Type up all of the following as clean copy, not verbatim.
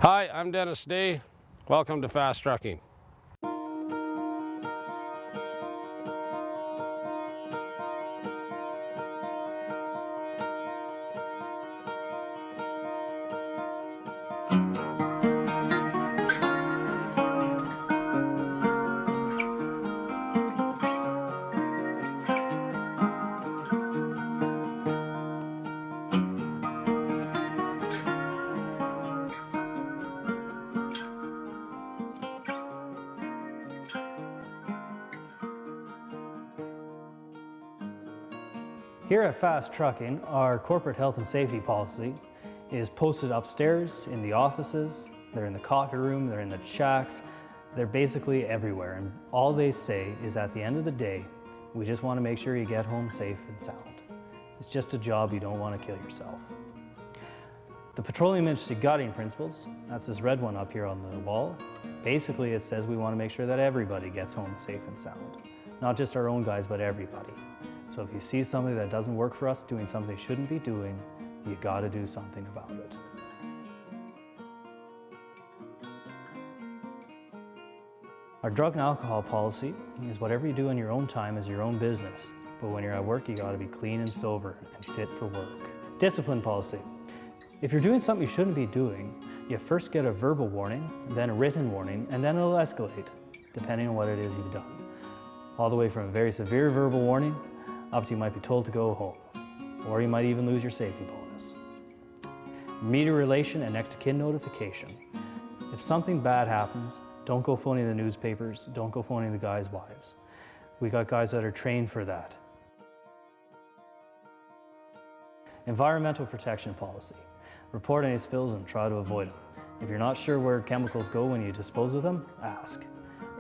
Hi, I'm Dennis Day. Welcome to Fast Trucking. Here at Fast Trucking, our corporate health and safety policy is posted upstairs in the offices, they're in the coffee room, they're in the shacks, they're basically everywhere. And all they say is at the end of the day, we just want to make sure you get home safe and sound. It's just a job, you don't want to kill yourself. The Petroleum Industry Guiding Principles, that's this red one up here on the wall, basically it says we want to make sure that everybody gets home safe and sound. Not just our own guys, but everybody. So if you see somebody that doesn't work for us doing something they shouldn't be doing, you gotta do something about it. Our drug and alcohol policy is whatever you do in your own time is your own business. But when you're at work, you gotta be clean and sober and fit for work. Discipline policy. If you're doing something you shouldn't be doing, you first get a verbal warning, then a written warning, and then it'll escalate, depending on what it is you've done. All the way from a very severe verbal warning up to you might be told to go home, or you might even lose your safety bonus. Media relation and next of kin notification. If something bad happens, don't go phoning the newspapers, don't go phoning the guys' wives. We got guys that are trained for that. Environmental protection policy. Report any spills and try to avoid them. If you're not sure where chemicals go when you dispose of them, ask.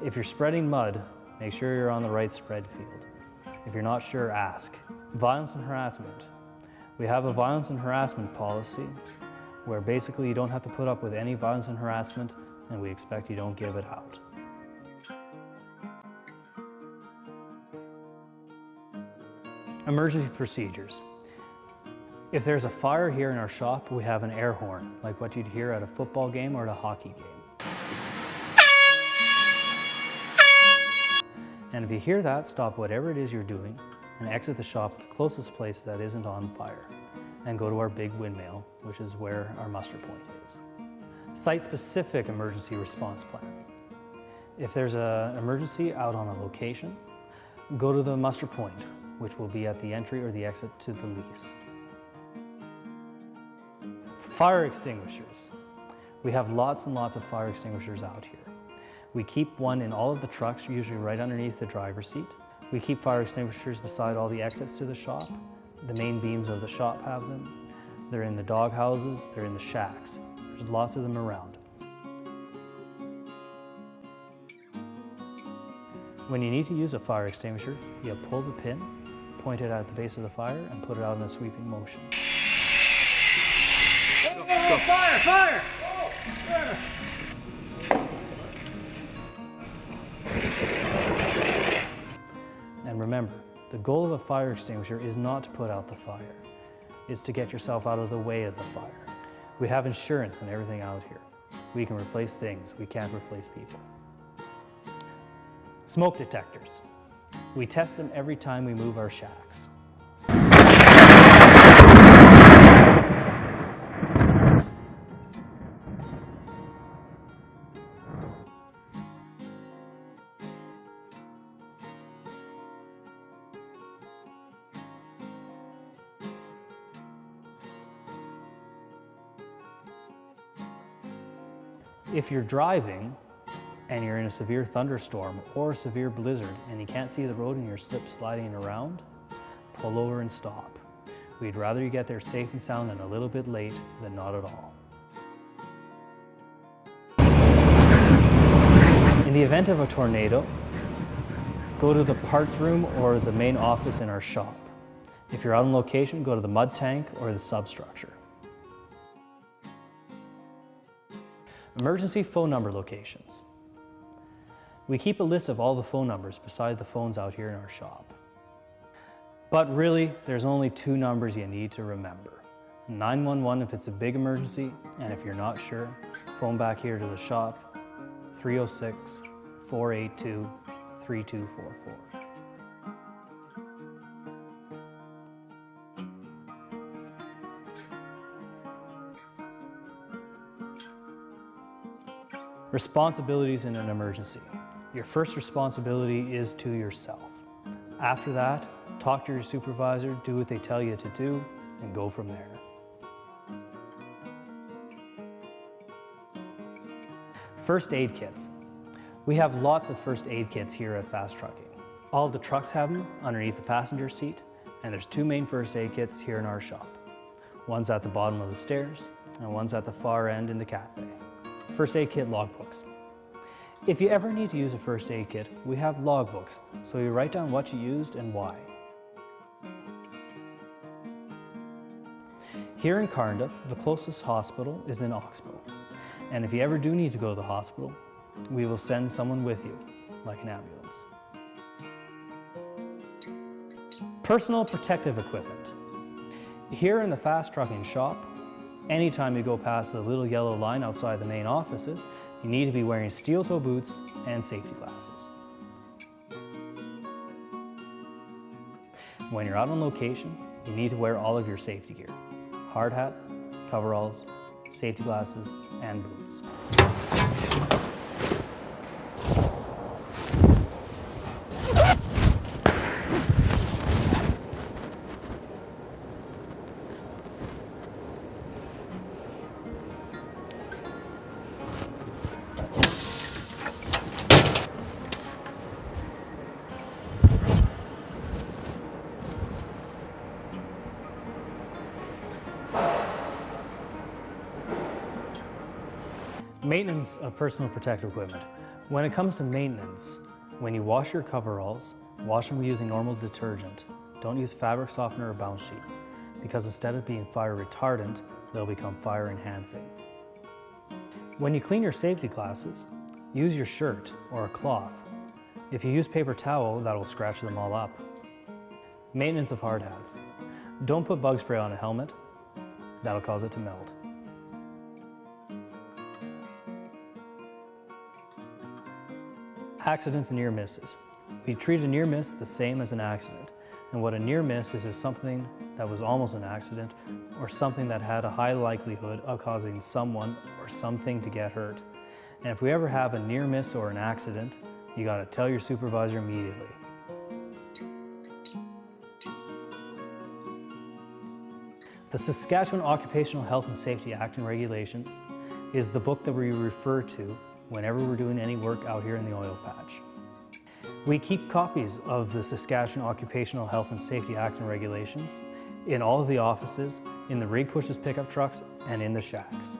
If you're spreading mud, make sure you're on the right spread field. If you're not sure, ask. Violence and harassment. We have a violence and harassment policy where basically you don't have to put up with any violence and harassment, and we expect you don't give it out. Emergency procedures. If there's a fire here in our shop, we have an air horn, like what you'd hear at a football game or at a hockey game. And if you hear that, stop whatever it is you're doing and exit the shop the closest place that isn't on fire and go to our big windmill, which is where our muster point is. Site-specific emergency response plan. If there's an emergency out on a location, go to the muster point, which will be at the entry or the exit to the lease. Fire extinguishers. We have lots and lots of fire extinguishers out here. We keep one in all of the trucks, usually right underneath the driver's seat. We keep fire extinguishers beside all the exits to the shop. The main beams of the shop have them. They're in the dog houses, they're in the shacks. There's lots of them around. When you need to use a fire extinguisher, you pull the pin, point it at the base of the fire, and put it out in a sweeping motion. Go. Fire! Fire! Oh, And remember, the goal of a fire extinguisher is not to put out the fire. It's to get yourself out of the way of the fire. We have insurance and everything out here. We can replace things, we can't replace people. Smoke detectors. We test them every time we move our shacks. If you're driving and you're in a severe thunderstorm or a severe blizzard and you can't see the road and you're slip sliding around, pull over and stop. We'd rather you get there safe and sound and a little bit late than not at all. In the event of a tornado, go to the parts room or the main office in our shop. If you're out on location, go to the mud tank or the substructure. Emergency phone number locations. We keep a list of all the phone numbers beside the phones out here in our shop. But really, there's only 2 numbers you need to remember. 911 if it's a big emergency, and if you're not sure, phone back here to the shop, 306-482-3244. Responsibilities in an emergency. Your first responsibility is to yourself. After that, talk to your supervisor, do what they tell you to do, and go from there. First aid kits. We have lots of first aid kits here at Fast Trucking. All the trucks have them underneath the passenger seat, and there's two main first aid kits here in our shop. One's at the bottom of the stairs, and one's at the far end in the cat bay. First aid kit logbooks. If you ever need to use a first aid kit, we have logbooks, so you write down what you used and why. Here in Cardiff, the closest hospital is in Oxbow. And if you ever do need to go to the hospital, we will send someone with you, like an ambulance. Personal protective equipment. Here in the Fast Trucking shop, anytime you go past the little yellow line outside the main offices, you need to be wearing steel-toe boots and safety glasses. When you're out on location, you need to wear all of your safety gear: hard hat, coveralls, safety glasses, and boots. Maintenance of personal protective equipment. When it comes to maintenance, when you wash your coveralls, wash them using normal detergent. Don't use fabric softener or bounce sheets, because instead of being fire retardant, they'll become fire enhancing. When you clean your safety glasses, use your shirt or a cloth. If you use paper towel, that will scratch them all up. Maintenance of hard hats. Don't put bug spray on a helmet, that'll cause it to melt. Accidents and near misses. We treat a near miss the same as an accident. And what a near miss is something that was almost an accident, or something that had a high likelihood of causing someone or something to get hurt. And if we ever have a near miss or an accident, you gotta tell your supervisor immediately. The Saskatchewan Occupational Health and Safety Act and Regulations is the book that we refer to whenever we're doing any work out here in the oil patch. We keep copies of the Saskatchewan Occupational Health and Safety Act and Regulations in all of the offices, in the rig pushes pickup trucks, and in the shacks.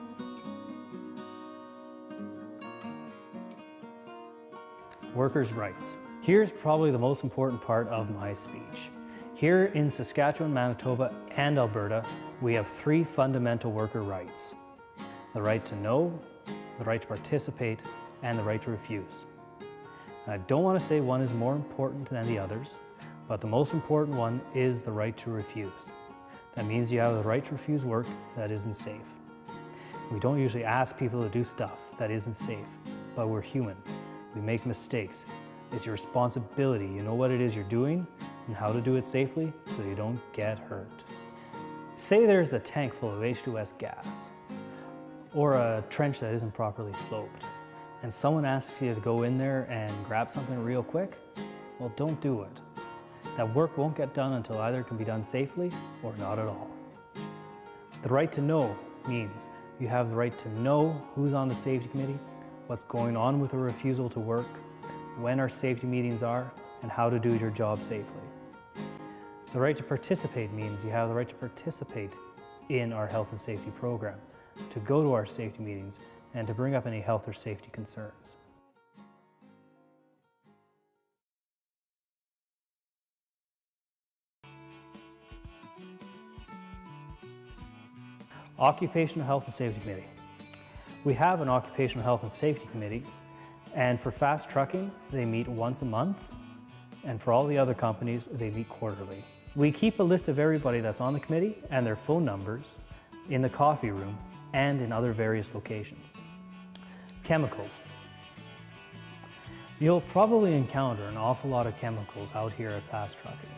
Workers' rights. Here's probably the most important part of my speech. Here in Saskatchewan, Manitoba, and Alberta, we have three fundamental worker rights: the right to know, the right to participate, and the right to refuse. And I don't want to say one is more important than the others, but the most important one is the right to refuse. That means you have the right to refuse work that isn't safe. We don't usually ask people to do stuff that isn't safe, but we're human. We make mistakes. It's your responsibility. You know what it is you're doing and how to do it safely so you don't get hurt. Say there's a tank full of H2S gas, or a trench that isn't properly sloped, and someone asks you to go in there and grab something real quick. Well, don't do it. That work won't get done until either it can be done safely or not at all. The right to know means you have the right to know who's on the safety committee, what's going on with a refusal to work, when our safety meetings are, and how to do your job safely. The right to participate means you have the right to participate in our health and safety program, to go to our safety meetings, and to bring up any health or safety concerns. Occupational Health and Safety Committee. We have an Occupational Health and Safety Committee, and for Fast Trucking, they meet once a month, and for all the other companies, they meet quarterly. We keep a list of everybody that's on the committee and their phone numbers in the coffee room and in other various locations. Chemicals. You'll probably encounter an awful lot of chemicals out here at Fast Trucking.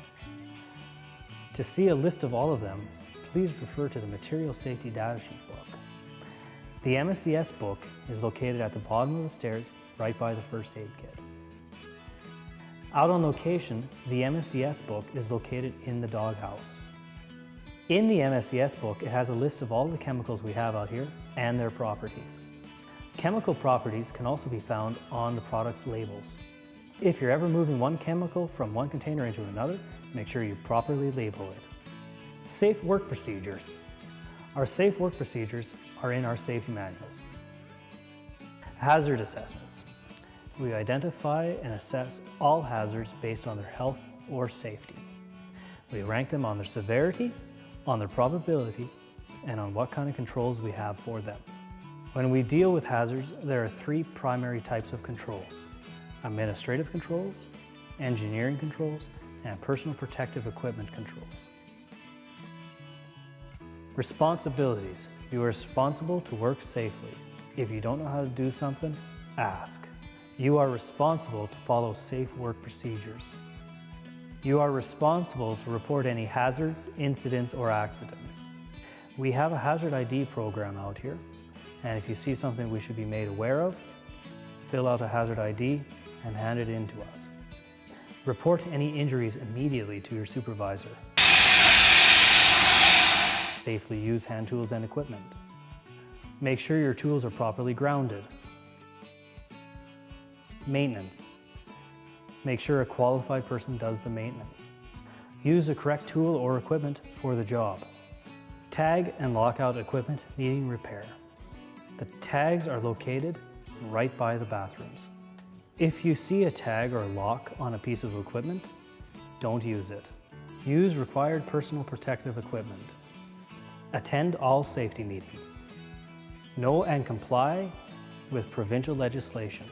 To see a list of all of them, please refer to the Material Safety Data Sheet book. The MSDS book is located at the bottom of the stairs right by the first aid kit. Out on location, the MSDS book is located in the doghouse. In the MSDS book, it has a list of all the chemicals we have out here and their properties. Chemical properties can also be found on the product's labels. If you're ever moving one chemical from one container into another, make sure you properly label it. Safe work procedures. Our safe work procedures are in our safety manuals. Hazard assessments. We identify and assess all hazards based on their health or safety. We rank them on their severity, on their probability, and on what kind of controls we have for them. When we deal with hazards, there are three primary types of controls: administrative controls, engineering controls, and personal protective equipment controls. Responsibilities. You are responsible to work safely. If you don't know how to do something, ask. You are responsible to follow safe work procedures. You are responsible to report any hazards, incidents, or accidents. We have a hazard ID program out here, and if you see something we should be made aware of, fill out a hazard ID and hand it in to us. Report any injuries immediately to your supervisor. Safely use hand tools and equipment. Make sure your tools are properly grounded. Maintenance. Make sure a qualified person does the maintenance. Use the correct tool or equipment for the job. Tag and lock out equipment needing repair. The tags are located right by the bathrooms. If you see a tag or lock on a piece of equipment, don't use it. Use required personal protective equipment. Attend all safety meetings. Know and comply with provincial legislation.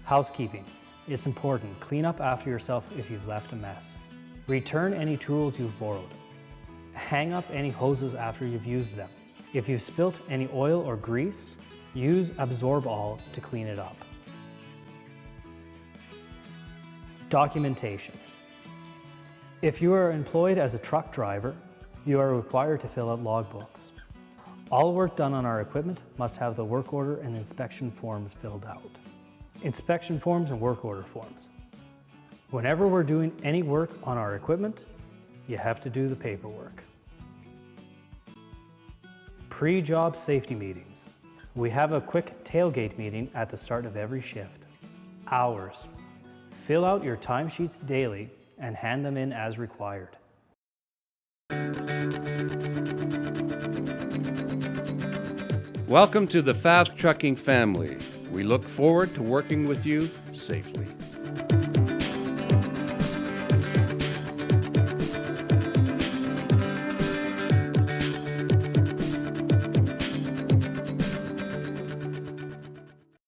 Housekeeping. It's important. Clean up after yourself if you've left a mess. Return any tools you've borrowed. Hang up any hoses after you've used them. If you've spilt any oil or grease, use Absorb-All to clean it up. Documentation. If you are employed as a truck driver, you are required to fill out logbooks. All work done on our equipment must have the work order and inspection forms filled out. Inspection forms and work order forms. Whenever we're doing any work on our equipment, you have to do the paperwork. Pre-job safety meetings. We have a quick tailgate meeting at the start of every shift. Hours. Fill out your timesheets daily and hand them in as required. Welcome to the Fast Trucking family. We look forward to working with you safely.